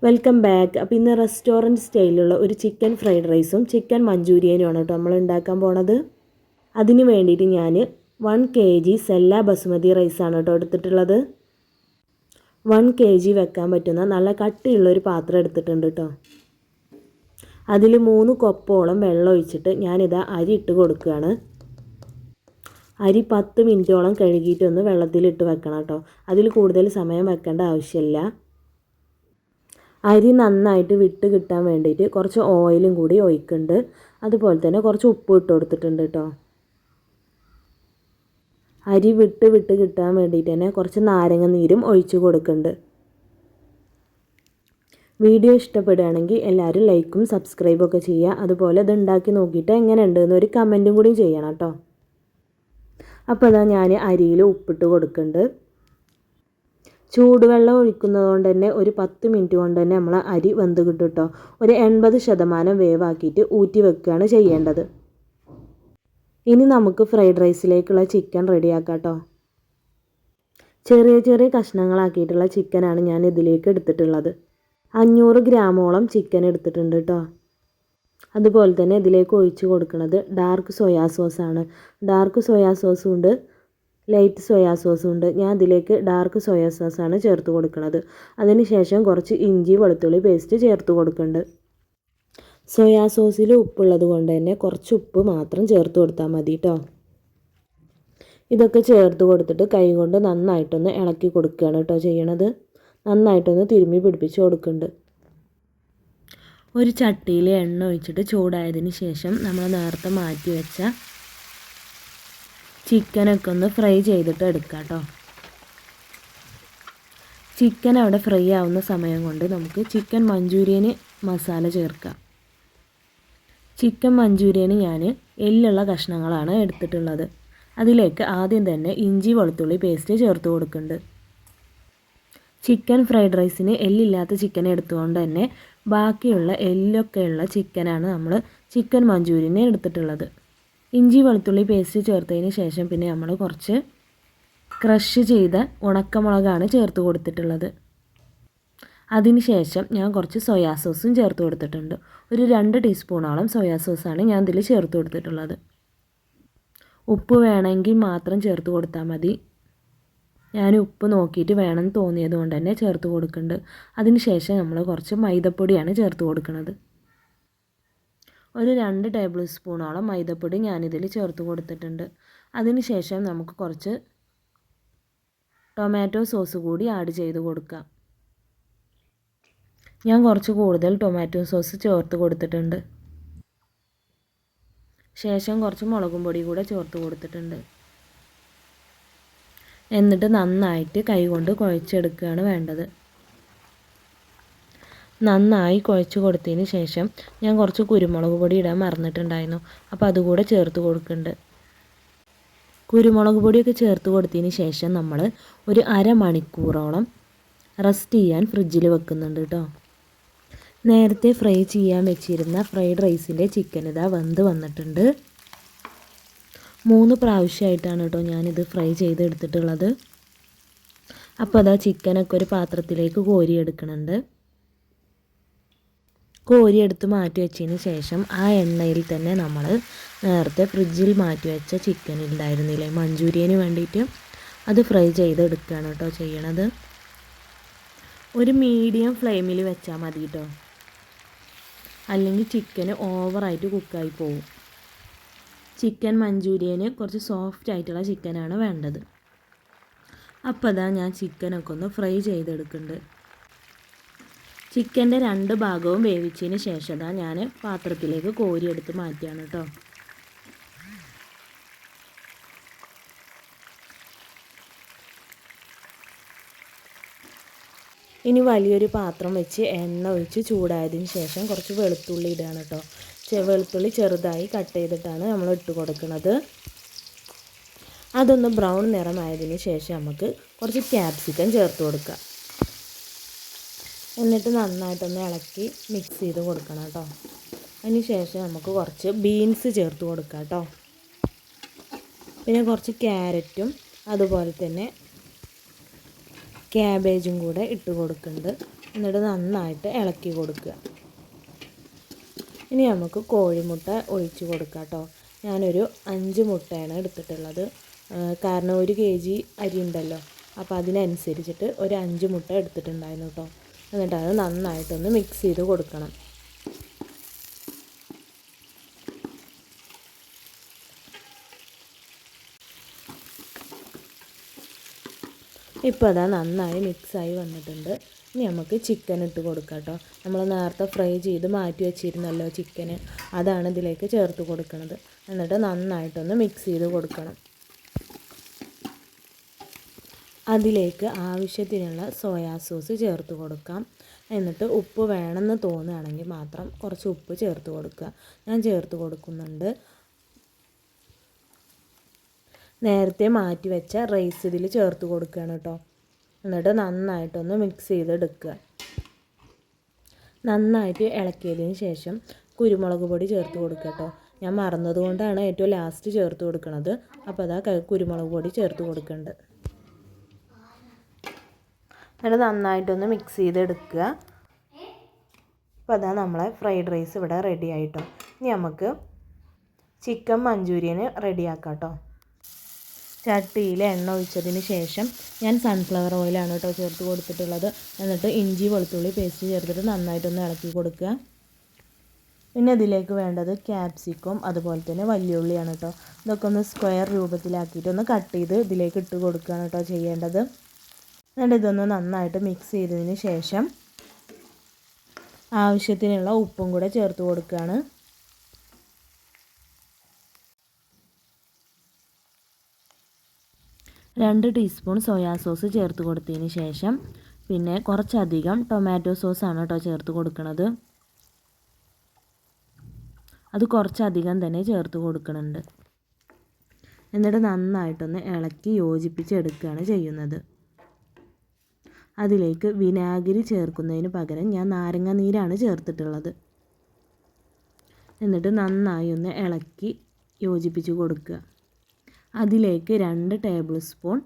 Welcome back. അപ്പോൾ ഇന്ന് restaurant സ്റ്റൈലിലുള്ള ഒരു ചിക്കൻ ഫ്രൈഡ് റൈസും ചിക്കൻ മഞ്ചൂരിയനുമാണ് കേട്ടോ നമ്മൾ ഉണ്ടാക്കാൻ പോണത്. അതിന് വേണ്ടിയിട്ട് ഞാൻ 1 kg സെല്ല ബസുമതി റൈസാണ് കേട്ടോ എടുത്തിട്ടുള്ളത്. 1 kg വെക്കാൻ പറ്റുന്ന നല്ല കട്ടിയുള്ളൊരു പാത്രം എടുത്തിട്ടുണ്ട് കേട്ടോ. അതിൽ 3 കപ്പോളം വെള്ളം ഒഴിച്ചിട്ട് ഞാനിതാ അരി ഇട്ട് കൊടുക്കുകയാണ്. അരി 10 മിനിറ്റോളം കഴുകിയിട്ടൊന്ന് വെള്ളത്തിലിട്ട് വെക്കണം കേട്ടോ. അതിൽ കൂടുതൽ സമയം വെക്കേണ്ട ആവശ്യമില്ല. അരി നന്നായിട്ട് വിട്ട് കിട്ടാൻ വേണ്ടിയിട്ട് കുറച്ച് ഓയിലും കൂടി ഒഴിക്കുന്നുണ്ട്. അതുപോലെ തന്നെ കുറച്ച് ഉപ്പ് ഇട്ട് കൊടുത്തിട്ടുണ്ട് കേട്ടോ. അരി വിട്ട് കിട്ടാൻ വേണ്ടിയിട്ട് തന്നെ കുറച്ച് നാരങ്ങ നീരും ഒഴിച്ച് കൊടുക്കുന്നുണ്ട്. വീഡിയോ ഇഷ്ടപ്പെടുകയാണെങ്കിൽ എല്ലാവരും ലൈക്കും സബ്സ്ക്രൈബൊക്കെ ചെയ്യുക. അതുപോലെ ഇത് ഉണ്ടാക്കി നോക്കിയിട്ട് എങ്ങനെയുണ്ട് എന്നൊരു കമൻറ്റും കൂടി ചെയ്യണം കേട്ടോ. അപ്പോൾ അതാ ഞാൻ അരിയിൽ ഉപ്പിട്ട് കൊടുക്കുന്നുണ്ട്. ചൂടുവെള്ളം ഒഴിക്കുന്നത് കൊണ്ട് തന്നെ ഒരു 10 മിനിറ്റ് കൊണ്ട് തന്നെ നമ്മൾ അരി വെന്ത് കിട്ടും കേട്ടോ. ഒരു 80% വേവാക്കിയിട്ട് ഊറ്റി വെക്കുകയാണ് ചെയ്യേണ്ടത്. ഇനി നമുക്ക് ഫ്രൈഡ് റൈസിലേക്കുള്ള ചിക്കൻ റെഡിയാക്കാം കേട്ടോ. ചെറിയ കഷ്ണങ്ങളാക്കിയിട്ടുള്ള ചിക്കനാണ് ഞാൻ ഇതിലേക്ക് എടുത്തിട്ടുള്ളത്. 500 ഗ്രാമോളം ചിക്കൻ എടുത്തിട്ടുണ്ട് കേട്ടോ. അതുപോലെ തന്നെ ഇതിലേക്ക് ഒഴിച്ച് കൊടുക്കുന്നത് ഡാർക്ക് സോയാ സോസാണ്. ഡാർക്ക് സോയാ സോസും ഉണ്ട്, ലൈറ്റ് സോയാ സോസും ഉണ്ട്. ഞാൻ അതിലേക്ക് ഡാർക്ക് സോയാ സോസാണ് ചേർത്ത് കൊടുക്കുന്നത്. അതിനുശേഷം കുറച്ച് ഇഞ്ചി വെളുത്തുള്ളി പേസ്റ്റ് ചേർത്ത് കൊടുക്കുന്നുണ്ട്. സോയാ സോസിൽ ഉപ്പുള്ളത് കൊണ്ട് തന്നെ കുറച്ച് ഉപ്പ് മാത്രം ചേർത്ത് കൊടുത്താൽ മതി കേട്ടോ. ഇതൊക്കെ ചേർത്ത് കൊടുത്തിട്ട് കൈ കൊണ്ട് നന്നായിട്ടൊന്ന് ഇളക്കി കൊടുക്കുകയാണ് കേട്ടോ ചെയ്യണത്. നന്നായിട്ടൊന്ന് തിരുമ്മി പിടിപ്പിച്ച് കൊടുക്കുന്നുണ്ട്. ഒരു ചട്ടിയിൽ എണ്ണ ഒഴിച്ചിട്ട് ചൂടായതിന് ശേഷം നമ്മൾ നേരത്തെ മാറ്റി വെച്ച ചിക്കനൊക്കെ ഒന്ന് ഫ്രൈ ചെയ്തിട്ട് എടുക്കാം കേട്ടോ. ചിക്കൻ അവിടെ ഫ്രൈ ആവുന്ന സമയം കൊണ്ട് നമുക്ക് ചിക്കൻ മഞ്ചൂരിയന് മസാല ചേർക്കാം. ചിക്കൻ മഞ്ചൂരിയന് ഞാൻ എല്ലുള്ള കഷ്ണങ്ങളാണ് എടുത്തിട്ടുള്ളത്. അതിലേക്ക് ആദ്യം തന്നെ ഇഞ്ചി വെളുത്തുള്ളി പേസ്റ്റ് ചേർത്ത് കൊടുക്കുന്നുണ്ട്. ചിക്കൻ ഫ്രൈഡ് റൈസിന് എല്ലില്ലാത്ത ചിക്കൻ എടുത്തുകൊണ്ട് തന്നെ ബാക്കിയുള്ള എല്ലൊക്കെയുള്ള ചിക്കനാണ് നമ്മൾ ചിക്കൻ മഞ്ചൂരിയന് എടുത്തിട്ടുള്ളത്. ഇഞ്ചി വെളുത്തുള്ളി പേസ്റ്റ് ചേർത്തതിന് ശേഷം പിന്നെ നമ്മൾ കുറച്ച് ക്രഷ് ചെയ്ത ഉണക്കമുളകാണ് ചേർത്ത് കൊടുത്തിട്ടുള്ളത്. അതിന് ശേഷം ഞാൻ കുറച്ച് സോയാ സോസും ചേർത്ത് കൊടുത്തിട്ടുണ്ട്. ഒരു 2 ടീസ്പൂണോളം സോയാ സോസാണ് ഞാൻ ഇതിൽ ചേർത്ത് കൊടുത്തിട്ടുള്ളത്. ഉപ്പ് വേണമെങ്കിൽ മാത്രം ചേർത്ത് കൊടുത്താൽ മതി. ഞാൻ ഉപ്പ് നോക്കിയിട്ട് വേണമെന്ന് തോന്നിയത് കൊണ്ട് തന്നെ ചേർത്ത് കൊടുക്കുന്നുണ്ട്. അതിന് ശേഷം നമ്മൾ കുറച്ച് മൈദപ്പൊടിയാണ് ചേർത്ത് കൊടുക്കുന്നത്. ഒരു 2 ടേബിൾ സ്പൂണോളം മൈദപ്പൊടി ഞാനിതിൽ ചേർത്ത് കൊടുത്തിട്ടുണ്ട്. അതിന് ശേഷം നമുക്ക് കുറച്ച് ടൊമാറ്റോ സോസ് കൂടി ആഡ് ചെയ്ത് കൊടുക്കാം. ഞാൻ കുറച്ച് കൂടുതൽ ടൊമാറ്റോ സോസ് ചേർത്ത് കൊടുത്തിട്ടുണ്ട്. ശേഷം കുറച്ച് മുളകും പൊടി കൂടെ ചേർത്ത് കൊടുത്തിട്ടുണ്ട്. എന്നിട്ട് നന്നായിട്ട് കൈകൊണ്ട് കുഴച്ചെടുക്കുകയാണ് വേണ്ടത്. നന്നായി കുഴച്ച് കൊടുത്തതിന് ശേഷം ഞാൻ കുറച്ച് കുരുമുളക് പൊടി ഇടാൻ മറന്നിട്ടുണ്ടായിരുന്നു. അപ്പോൾ അതുകൂടെ ചേർത്ത് കൊടുക്കുന്നുണ്ട്. കുരുമുളക് പൊടിയൊക്കെ ചേർത്ത് കൊടുത്തതിന് ശേഷം നമ്മൾ ഒരു അരമണിക്കൂറോളം റെസ്റ്റ് ചെയ്യാൻ ഫ്രിഡ്ജിൽ വെക്കുന്നുണ്ട് കേട്ടോ. നേരത്തെ ഫ്രൈ ചെയ്യാൻ വെച്ചിരുന്ന ഫ്രൈഡ് റൈസിൻ്റെ ചിക്കൻ ഇതാ വെന്ത് വന്നിട്ടുണ്ട്. 3 പ്രാവശ്യമായിട്ടാണ് കേട്ടോ ഞാനിത് ഫ്രൈ ചെയ്തെടുത്തിട്ടുള്ളത്. അപ്പോൾ അതാ ചിക്കനൊക്കെ ഒരു പാത്രത്തിലേക്ക് കോരിയെടുക്കുന്നുണ്ട്. കോരിയെടുത്ത് മാറ്റി വെച്ചതിന് ശേഷം ആ എണ്ണയിൽ തന്നെ നമ്മൾ നേരത്തെ ഫ്രിഡ്ജിൽ മാറ്റി വെച്ച ചിക്കൻ ഉണ്ടായിരുന്നില്ലേ മഞ്ചൂരിയന് വേണ്ടിയിട്ട്, അത് ഫ്രൈ ചെയ്തെടുക്കുകയാണ് കേട്ടോ ചെയ്യണത്. ഒരു മീഡിയം ഫ്ലെയിമിൽ വെച്ചാൽ മതി കേട്ടോ, അല്ലെങ്കിൽ ചിക്കന് ഓവറായിട്ട് കുക്കായി പോകും. ചിക്കൻ മഞ്ചൂരിയന് കുറച്ച് സോഫ്റ്റ് ആയിട്ടുള്ള ചിക്കനാണ് വേണ്ടത്. അപ്പോൾ അതാ ഞാൻ ചിക്കനൊക്കെ ഒന്ന് ഫ്രൈ ചെയ്തെടുക്കുന്നുണ്ട്. ചിക്കൻ്റെ 2 ഭാഗവും വേവിച്ചതിന് ശേഷം ഞാൻ പാത്രത്തിലേക്ക് കോരിയെടുത്ത് മാറ്റുകയാണ് കേട്ടോ. ഇനി വലിയൊരു പാത്രം വെച്ച് എണ്ണ ഒഴിച്ച് ചൂടായതിന് ശേഷം കുറച്ച് വെളുത്തുള്ളി ഇടുകയാണ് കേട്ടോ. വെളുത്തുള്ളി ചെറുതായി കട്ട് ചെയ്തിട്ടാണ് നമ്മൾ ഇട്ട് കൊടുക്കുന്നത്. അതൊന്ന് ബ്രൗൺ നിറമായതിന് ശേഷം നമുക്ക് കുറച്ച് ക്യാപ്സിക്കം ചേർത്ത് കൊടുക്കാം. എന്നിട്ട് നന്നായിട്ടൊന്ന് ഇളക്കി മിക്സ് ചെയ്ത് കൊടുക്കണം കേട്ടോ. അതിന് ശേഷം നമുക്ക് കുറച്ച് ബീൻസ് ചേർത്ത് കൊടുക്കാം കേട്ടോ. പിന്നെ കുറച്ച് ക്യാരറ്റും അതുപോലെ തന്നെ ക്യാബേജും കൂടെ ഇട്ട് കൊടുക്കുന്നുണ്ട്. എന്നിട്ട് നന്നായിട്ട് ഇളക്കി കൊടുക്കുക. ഇനി നമുക്ക് കോഴിമുട്ട ഒഴിച്ച് കൊടുക്കാം കേട്ടോ. ഞാനൊരു 5 മുട്ടയാണ് എടുത്തിട്ടുള്ളത്. കാരണം 1 kg അരി ഉണ്ടല്ലോ, അപ്പോൾ അതിനനുസരിച്ചിട്ട് ഒരു 5 മുട്ട എടുത്തിട്ടുണ്ടായിരുന്നു കേട്ടോ. എന്നിട്ട് അത് നന്നായിട്ടൊന്ന് മിക്സ് ചെയ്ത് കൊടുക്കണം. ഇപ്പോൾ അതാ നന്നായി മിക്സായി വന്നിട്ടുണ്ട്. ഇനി നമുക്ക് ചിക്കൻ ഇട്ട് കൊടുക്കാം കേട്ടോ. നമ്മൾ നേരത്തെ ഫ്രൈ ചെയ്ത് മാറ്റി വെച്ചിരുന്നല്ലോ ചിക്കന്, അതാണ് ഇതിലേക്ക് ചേർത്ത് കൊടുക്കുന്നത്. എന്നിട്ട് നന്നായിട്ടൊന്ന് മിക്സ് ചെയ്ത് കൊടുക്കണം. അതിലേക്ക് ആവശ്യത്തിനുള്ള സോയാ സോസ് ചേർത്ത് കൊടുക്കാം. എന്നിട്ട് ഉപ്പ് വേണമെന്ന് തോന്നുകയാണെങ്കിൽ മാത്രം കുറച്ച് ഉപ്പ് ചേർത്ത് കൊടുക്കുക. ഞാൻ ചേർത്ത് കൊടുക്കുന്നുണ്ട്. നേരത്തെ മാറ്റി വെച്ച റൈസ് ഇതിൽ ചേർത്ത് കൊടുക്കുകയാണ് കേട്ടോ. എന്നിട്ട് നന്നായിട്ടൊന്ന് മിക്സ് ചെയ്തെടുക്കുക. നന്നായിട്ട് ഇളക്കിയതിന് ശേഷം കുരുമുളക് പൊടി ചേർത്ത് കൊടുക്കുക കേട്ടോ. ഞാൻ മറന്നതുകൊണ്ടാണ് ഏറ്റവും ലാസ്റ്റ് ചേർത്ത് കൊടുക്കുന്നത്. അപ്പോൾ അതാ കുരുമുളക് പൊടി ചേർത്ത് കൊടുക്കുന്നുണ്ട്. എന്നിട്ട് നന്നായിട്ടൊന്ന് മിക്സ് ചെയ്തെടുക്കുക. അപ്പോൾ അതാ നമ്മളെ ഫ്രൈഡ് റൈസ് ഇവിടെ റെഡി ആയിട്ടോ. ഇനി നമുക്ക് ചിക്കൻ മഞ്ചൂരിയന് റെഡിയാക്കാം കേട്ടോ. ചട്ടിയിൽ എണ്ണ ഒഴിച്ചതിന് ശേഷം ഞാൻ സൺഫ്ലവർ ഓയിലാണ് കേട്ടോ ചേർത്ത് കൊടുത്തിട്ടുള്ളത്. എന്നിട്ട് ഇഞ്ചി വെളുത്തുള്ളി പേസ്റ്റ് ചേർത്തിട്ട് നന്നായിട്ടൊന്ന് ഇളക്കി കൊടുക്കുക. പിന്നെ ഇതിലേക്ക് വേണ്ടത് ക്യാപ്സിക്കം അതുപോലെ തന്നെ വലിയ ഉള്ളിയാണ് കേട്ടോ. ഇതൊക്കെ ഒന്ന് സ്ക്വയർ രൂപത്തിലാക്കിയിട്ട് ഒന്ന് കട്ട് ചെയ്ത് ഇതിലേക്ക് ഇട്ട് കൊടുക്കുകയാണ് കേട്ടോ ചെയ്യേണ്ടത്. എന്നിട്ട് ഇതൊന്ന് നന്നായിട്ട് മിക്സ് ചെയ്തതിന് ശേഷം ആവശ്യത്തിനുള്ള ഉപ്പും കൂടെ ചേർത്ത് കൊടുക്കുകയാണ്. രണ്ട് ടീസ്പൂൺ സോയാ സോസ് ചേർത്ത് കൊടുത്തതിന് ശേഷം പിന്നെ കുറച്ചധികം ടൊമാറ്റോ സോസാണ് കേട്ടോ ചേർത്ത് കൊടുക്കുന്നത്. അത് കുറച്ചധികം തന്നെ ചേർത്ത് കൊടുക്കുന്നുണ്ട്. എന്നിട്ട് നന്നായിട്ടൊന്ന് ഇളക്കി യോജിപ്പിച്ചെടുക്കുകയാണ് ചെയ്യുന്നത്. അതിലേക്ക് വിനാഗിരി ചേർക്കുന്നതിന് പകരം ഞാൻ നാരങ്ങ നീരാണ് ചേർത്തിട്ടുള്ളത്. എന്നിട്ട് നന്നായി ഒന്ന് ഇളക്കി യോജിപ്പിച്ച് കൊടുക്കുക. അതിലേക്ക് 2 ടേബിൾ സ്പൂൺ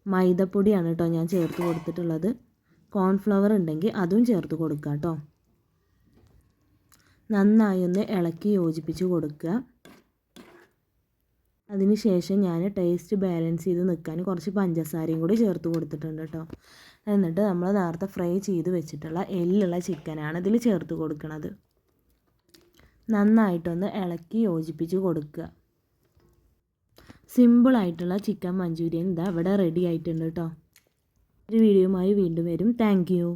മൈദപ്പൊടിയാണ് കേട്ടോ ഞാൻ ചേർത്ത് കൊടുത്തിട്ടുള്ളത്. കോൺഫ്ലവർ ഉണ്ടെങ്കിൽ അതും ചേർത്ത് കൊടുക്കുക കേട്ടോ. നന്നായി ഒന്ന് ഇളക്കി യോജിപ്പിച്ച് കൊടുക്കുക. അതിനുശേഷം ഞാൻ ടേസ്റ്റ് ബാലൻസ് ചെയ്ത് നിൽക്കാൻ കുറച്ച് പഞ്ചസാരയും കൂടി ചേർത്ത് കൊടുത്തിട്ടുണ്ട് കേട്ടോ. എന്നിട്ട് നമ്മൾ നേരത്തെ ഫ്രൈ ചെയ്ത് വെച്ചിട്ടുള്ള എല്ലുള്ള ചിക്കനാണ് ഇതിൽ ചേർത്ത് കൊടുക്കുന്നത്. നന്നായിട്ടൊന്ന് ഇളക്കി യോജിപ്പിച്ച് കൊടുക്കുക. സിമ്പിളായിട്ടുള്ള ചിക്കൻ മഞ്ചൂരിയൻ ഇതാ ഇവിടെ റെഡി ആയിട്ടുണ്ട് കേട്ടോ. ഒരു വീഡിയോയുമായി വീണ്ടും വരും. Thank you.